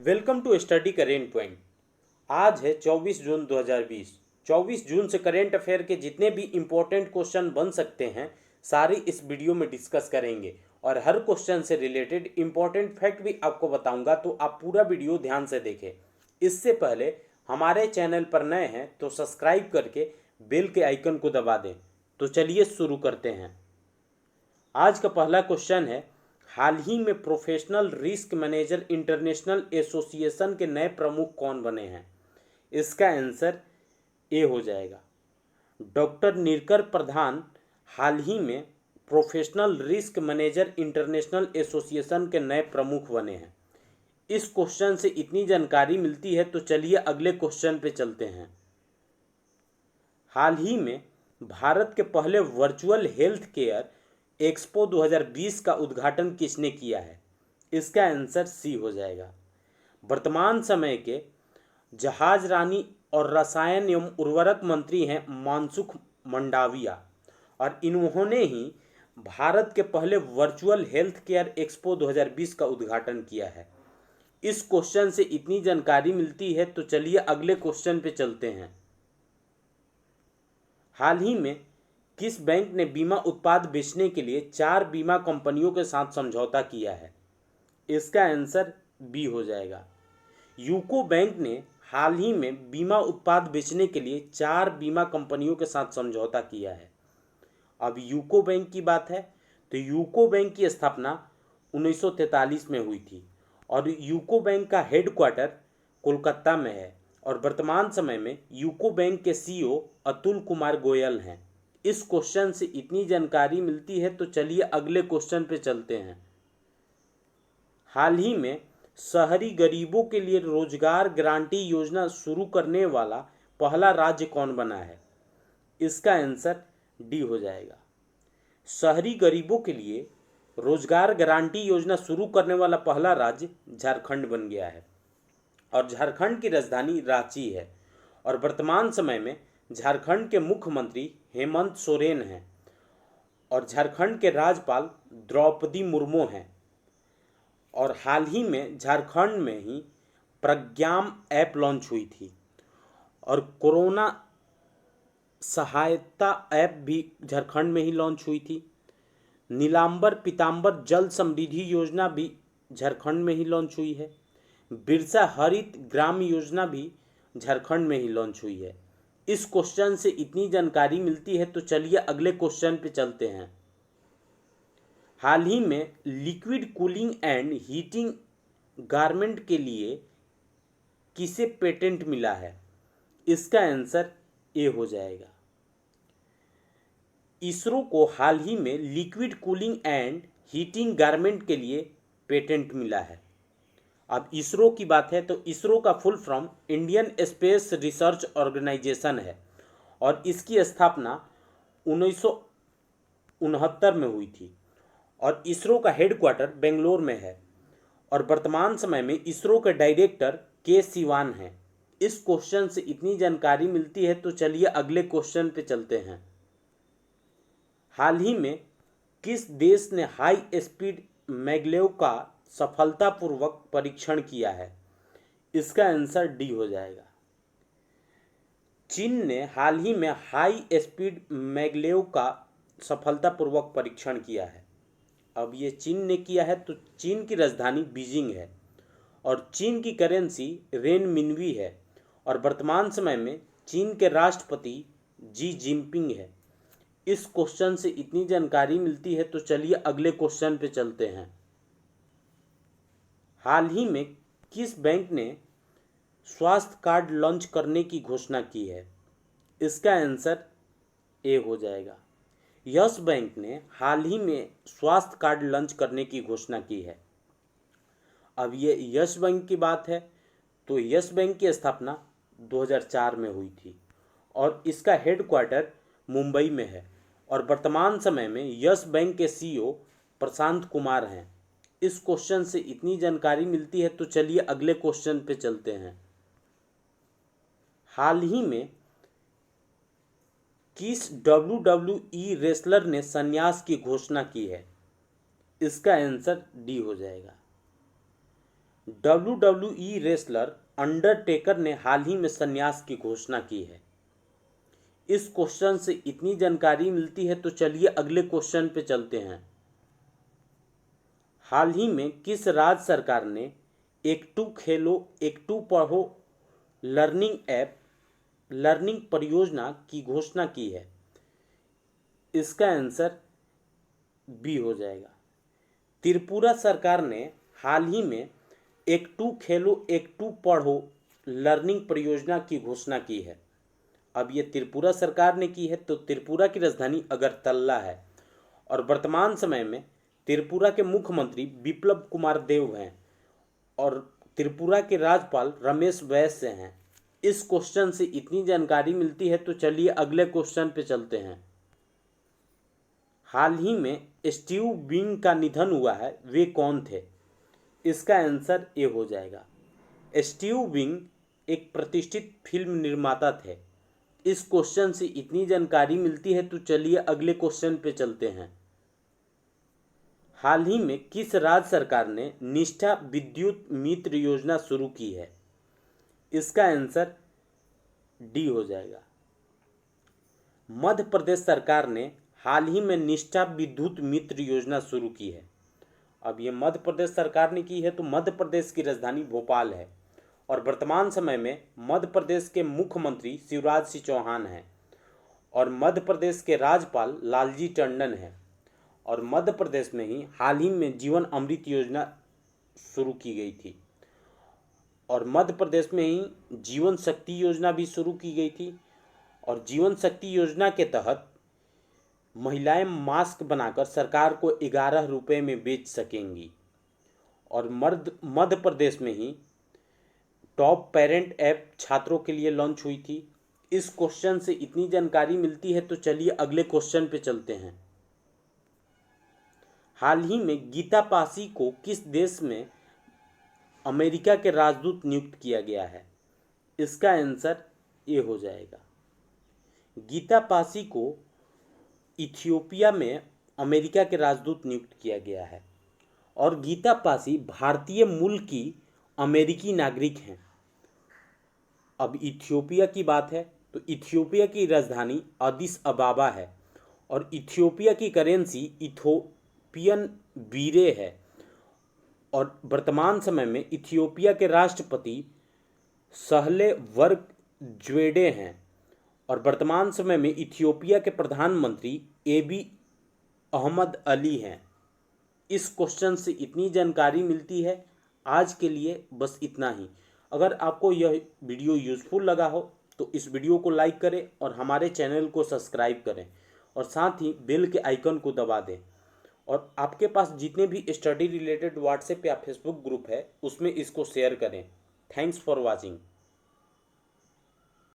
Welcome to study current point. आज है 24 जून 2020। 24 जून से करेंट अफेयर के जितने भी इम्पोर्टेंट क्वेश्चन बन सकते हैं सारी इस वीडियो में डिस्कस करेंगे और हर क्वेश्चन से रिलेटेड इम्पोर्टेंट फैक्ट भी आपको बताऊंगा, तो आप पूरा वीडियो ध्यान से देखें। इससे पहले हमारे चैनल पर नए हैं तो सब्सक्राइब करके बेल के आइकन को दबा दें। तो चलिए शुरू करते हैं। आज का पहला क्वेश्चन है, हाल ही में professional risk manager international association के नए प्रमुख कौन बने हैं? इसका आंसर ए हो जाएगा। डॉक्टर नीरकर प्रधान हाल ही में professional risk manager international association के नए प्रमुख बने हैं। इस क्वेश्चन से इतनी जानकारी मिलती है, तो चलिए अगले क्वेश्चन पे चलते हैं। हाल ही में भारत के पहले वर्चुअल हेल्थ केयर एक्सपो 2020 का उद्घाटन किसने किया है? इसका आंसर सी हो जाएगा। वर्तमान समय के जहाज रानी और रसायन एवं उर्वरक मंत्री हैं मनसुख मंडाविया, और इन्होंने ही भारत के पहले वर्चुअल हेल्थ केयर एक्सपो 2020 का उद्घाटन किया है। इस क्वेश्चन से इतनी जानकारी मिलती है, तो चलिए अगले क्वेश्चन पे चलते हैं। हाल ही में किस बैंक ने बीमा उत्पाद बेचने के लिए 4 बीमा कंपनियों के साथ समझौता किया है? इसका आंसर बी हो जाएगा। यूको बैंक ने हाल ही में बीमा उत्पाद बेचने के लिए 4 बीमा कंपनियों के साथ समझौता किया है। अब यूको बैंक की बात है तो यूको बैंक की स्थापना 1943 में हुई थी और यूको बैंक का हेडक्वार्टर कोलकाता में है और वर्तमान समय में यूको बैंक के सीईओ अतुल कुमार गोयल हैं। इस क्वेश्चन से इतनी जानकारी मिलती है, तो चलिए अगले क्वेश्चन पे चलते हैं। हाल ही में शहरी गरीबों के लिए रोजगार गारंटी योजना शुरू करने वाला पहला राज्य कौन बना है? इसका आंसर डी हो जाएगा। शहरी गरीबों के लिए रोजगार गारंटी योजना शुरू करने वाला पहला राज्य झारखंड बन गया है और झारखंड की राजधानी रांची है और वर्तमान समय में झारखंड के मुख्यमंत्री हेमंत सोरेन हैं और झारखंड के राज्यपाल द्रौपदी मुर्मू हैं। और हाल ही में झारखंड में ही प्रज्ञाम ऐप लॉन्च हुई थी और कोरोना सहायता ऐप भी झारखंड में ही लॉन्च हुई थी। नीलांबर पीतांबर जल समृद्धि योजना भी झारखंड में ही लॉन्च हुई है। बिरसा हरित ग्राम योजना भी झारखंड में ही लॉन्च हुई है। इस क्वेश्चन से इतनी जानकारी मिलती है, तो चलिए अगले क्वेश्चन पे चलते हैं। हाल ही में liquid cooling and heating garment के लिए किसे पेटेंट मिला है? इसका आंसर ए हो जाएगा। इसरो को हाल ही में liquid cooling and heating garment के लिए पेटेंट मिला है। अब इसरो की बात है तो इसरो का full form Indian space research organisation है और इसकी स्थापना 1969 में हुई थी और इसरो का हेडक्वार्टर बेंगलोर में है और वर्तमान समय में इसरो के डायरेक्टर के सिवान हैं। इस क्वेश्चन से इतनी जानकारी मिलती है, तो चलिए अगले क्वेश्चन पे चलते हैं। हाल ही में किस देश ने हाई स्पीड मैगलेव का सफलतापूर्वक परीक्षण किया है? इसका आंसर डी हो जाएगा। चीन ने हाल ही में हाई स्पीड मैगलेव का सफलतापूर्वक परीक्षण किया है। अब ये चीन ने किया है तो चीन की राजधानी बीजिंग है और चीन की करेंसी रेनमिनवी है और वर्तमान समय में चीन के राष्ट्रपति जी जिनपिंग है। इस क्वेश्चन से इतनी जानकारी मिलती है, तो चलिए अगले क्वेश्चन पे चलते हैं। हाल ही में किस बैंक ने स्वास्थ्य कार्ड लॉन्च करने की घोषणा की है? इसका आंसर ए हो जाएगा। यस बैंक ने हाल ही में स्वास्थ्य कार्ड लॉन्च करने की घोषणा की है। अब ये यस बैंक की बात है तो यस बैंक की स्थापना 2004 में हुई थी और इसका हेडक्वार्टर मुंबई में है और वर्तमान समय में यस बैंक के सीईओ प्रशांत कुमार हैं। इस क्वेश्चन से इतनी जानकारी मिलती है, तो चलिए अगले क्वेश्चन पे चलते हैं। हाल ही में किस WWE रेसलर ने संन्यास की घोषणा की है? इसका आंसर डी हो जाएगा। WWE रेसलर अंडरटेकर ने हाल ही में संन्यास की घोषणा की है। इस क्वेश्चन से इतनी जानकारी मिलती है तो चलिए अगले क्वेश्चन पे चलते हैं। हाल ही में किस राज्य सरकार ने एक टू खेलो एक टू पढ़ो लर्निंग परियोजना की घोषणा की है? इसका आंसर बी हो जाएगा। त्रिपुरा सरकार ने हाल ही में एक टू खेलो एक टू पढ़ो लर्निंग परियोजना की घोषणा की है। अब ये त्रिपुरा सरकार ने की है, तो त्रिपुरा की राजधानी अगरतला है और वर्तमान समय में त्रिपुरा के मुख्यमंत्री बिप्लब कुमार देव हैं और त्रिपुरा के राज्यपाल रमेश बैस हैं। इस क्वेश्चन से इतनी जानकारी मिलती है तो चलिए अगले क्वेश्चन पे चलते हैं। हाल ही में स्टीव विंग का निधन हुआ है, वे कौन थे? इसका आंसर ए हो जाएगा। स्टीव विंग एक प्रतिष्ठित फिल्म निर्माता थे। इस क्वेश्चन से इतनी जानकारी मिलती है तो चलिए अगले क्वेश्चन पे चलते हैं। हाल ही में किस राज्य सरकार ने निष्ठा विद्युत मित्र योजना शुरू की है? इसका आंसर डी हो जाएगा। मध्य प्रदेश सरकार ने हाल ही में निष्ठा विद्युत मित्र योजना शुरू की है। अब ये मध्य प्रदेश सरकार ने की है, तो मध्य प्रदेश की राजधानी भोपाल है और वर्तमान समय में मध्य प्रदेश के मुख्यमंत्री शिवराज सिंह चौहान हैं और मध्य प्रदेश के राज्यपाल लालजी टंडन हैं और मध्य प्रदेश में ही हाल ही में जीवन अमृत योजना शुरू की गई थी और मध्य प्रदेश में ही जीवन शक्ति योजना भी शुरू की गई थी और जीवन शक्ति योजना के तहत महिलाएं मास्क बनाकर सरकार को 11 रुपये में बेच सकेंगी और मध्य प्रदेश में ही टॉप पेरेंट ऐप छात्रों के लिए लॉन्च हुई थी। इस क्वेश्चन से इतनी जानकारी मिलती है तो चलिए अगले क्वेश्चन पे चलते हैं। हाल ही में गीता पासी को किस देश में अमेरिका के राजदूत नियुक्त किया गया है? इसका आंसर ए हो जाएगा। गीता पासी को इथियोपिया में अमेरिका के राजदूत नियुक्त किया गया है और गीता पासी भारतीय मूल की अमेरिकी नागरिक हैं। अब इथियोपिया की बात है तो इथियोपिया की राजधानी अदिस अबाबा है और इथियोपिया की करेंसी इथियोपियन बीरे है और वर्तमान समय में इथियोपिया के राष्ट्रपति सहले वर्क ज्वेडे हैं और वर्तमान समय में इथियोपिया के प्रधानमंत्री एबी अहमद अली हैं। इस क्वेश्चन से इतनी जानकारी मिलती है। आज के लिए बस इतना ही। अगर आपको यह वीडियो यूज़फुल लगा हो तो इस वीडियो को लाइक करें और हमारे चैनल को सब्सक्राइब करें और साथ ही बेल के आइकन को दबा दें और आपके पास जितने भी स्टडी रिलेटेड व्हाट्सएप या फेसबुक ग्रुप है उसमें इसको शेयर करें। Thanks for watching.